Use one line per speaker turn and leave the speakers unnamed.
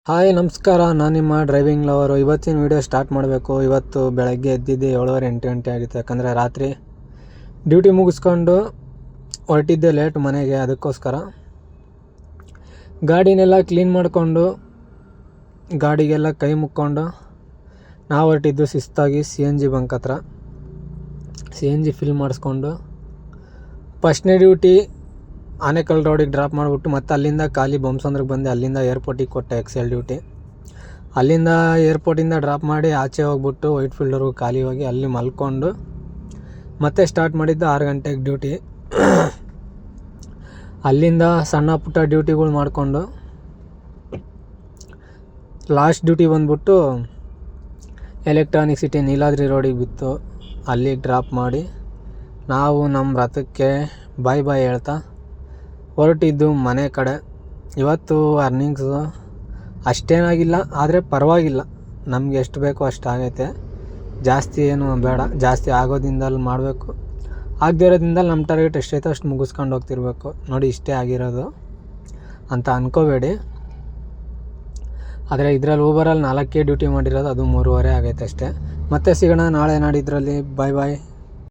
Hi ನಮಸ್ಕಾರ, ನಾನು ನಿಮ್ಮ ಡ್ರೈವಿಂಗ್ ಲವರು. ಇವತ್ತಿನ ವೀಡಿಯೋ ಸ್ಟಾರ್ಟ್ ಮಾಡಬೇಕು. ಇವತ್ತು ಬೆಳಗ್ಗೆ ಎದ್ದಿದ್ದೆ 7:30 8 ಗಂಟೆ ಆಗಿತ್ತು. ಯಾಕಂದರೆ ರಾತ್ರಿ ಡ್ಯೂಟಿ ಮುಗಿಸ್ಕೊಂಡು ಹೊರಟಿದ್ದೆ ಲೇಟ್ ಮನೆಗೆ. ಅದಕ್ಕೋಸ್ಕರ ಗಾಡಿನೆಲ್ಲ ಕ್ಲೀನ್ ಮಾಡಿಕೊಂಡು ಗಾಡಿಗೆಲ್ಲ ಕೈ ಮುಕ್ಕೊಂಡು ನಾವು ಹೊರಟಿದ್ದು ಶಿಸ್ತಾಗಿ CNG ಬಂಕ್ ಹತ್ರ. CNG ಫಿಲ್ ಮಾಡಿಸ್ಕೊಂಡು ಫಸ್ಟ್ನೇ ಡ್ಯೂಟಿ ಆನೇಕಲ್ ರೋಡಿಗೆ ಡ್ರಾಪ್ ಮಾಡಿಬಿಟ್ಟು ಮತ್ತೆ ಅಲ್ಲಿಂದ ಖಾಲಿ ಬೊಮ್ಮಸಂದ್ರಕ್ಕೆ ಬಂದೆ. ಅಲ್ಲಿಂದ ಏರ್ಪೋರ್ಟಿಗೆ ಕೊಟ್ಟೆ XL ಡ್ಯೂಟಿ. ಅಲ್ಲಿಂದ ಏರ್ಪೋರ್ಟಿಂದ ಡ್ರಾಪ್ ಮಾಡಿ ಆಚೆ ಹೋಗ್ಬಿಟ್ಟು ವೈಟ್ ಫೀಲ್ಡ್ವರೆಗೂ ಖಾಲಿ ಹೋಗಿ ಅಲ್ಲಿ ಮಲ್ಕೊಂಡು ಮತ್ತೆ ಸ್ಟಾರ್ಟ್ ಮಾಡಿದ್ದು 6 ಗಂಟೆಗೆ ಡ್ಯೂಟಿ. ಅಲ್ಲಿಂದ ಸಣ್ಣ ಪುಟ್ಟ ಡ್ಯೂಟಿಗಳು ಮಾಡಿಕೊಂಡು ಲಾಸ್ಟ್ ಡ್ಯೂಟಿ ಬಂದ್ಬಿಟ್ಟು ಎಲೆಕ್ಟ್ರಾನಿಕ್ ಸಿಟಿ ನೀಲಾದ್ರಿ ರೋಡಿಗೆ ಬಿತ್ತು. ಅಲ್ಲಿಗೆ ಡ್ರಾಪ್ ಮಾಡಿ ನಾವು ನಮ್ಮ ರಥಕ್ಕೆ ಬಾಯ್ ಹೇಳ್ತಾ ಹೊರಟಿದ್ದು ಮನೆ ಕಡೆ. ಇವತ್ತು ಅರ್ನಿಂಗ್ಸು ಅಷ್ಟೇನಾಗಿಲ್ಲ, ಆದರೆ ಪರವಾಗಿಲ್ಲ, ನಮ್ಗೆ ಎಷ್ಟು ಬೇಕೋ ಅಷ್ಟು ಆಗೈತೆ. ಜಾಸ್ತಿ ಏನು ಬೇಡ, ಜಾಸ್ತಿ ಆಗೋದಿಂದಲೂ ಮಾಡಬೇಕು, ಆಗದೇ ಇರೋದ್ರಿಂದಲೂ ನಮ್ಮ ಟಾರ್ಗೆಟ್ ಎಷ್ಟೈತೋ ಅಷ್ಟು ಮುಗಿಸ್ಕೊಂಡು ಹೋಗ್ತಿರ್ಬೇಕು. ನೋಡಿ, ಇಷ್ಟೇ ಆಗಿರೋದು ಅಂತ ಅಂದ್ಕೋಬೇಡಿ. ಆದರೆ ಇದರಲ್ಲಿ ಊಬರಲ್ಲಿ 4 ಡ್ಯೂಟಿ ಮಾಡಿರೋದು, ಅದು 3:30 ಆಗೈತೆ ಅಷ್ಟೇ. ಮತ್ತೆ ಸಿಗೋಣ ನಾಳೆ ನಾಡಿದ್ರಲ್ಲಿ. ಬಾಯ್.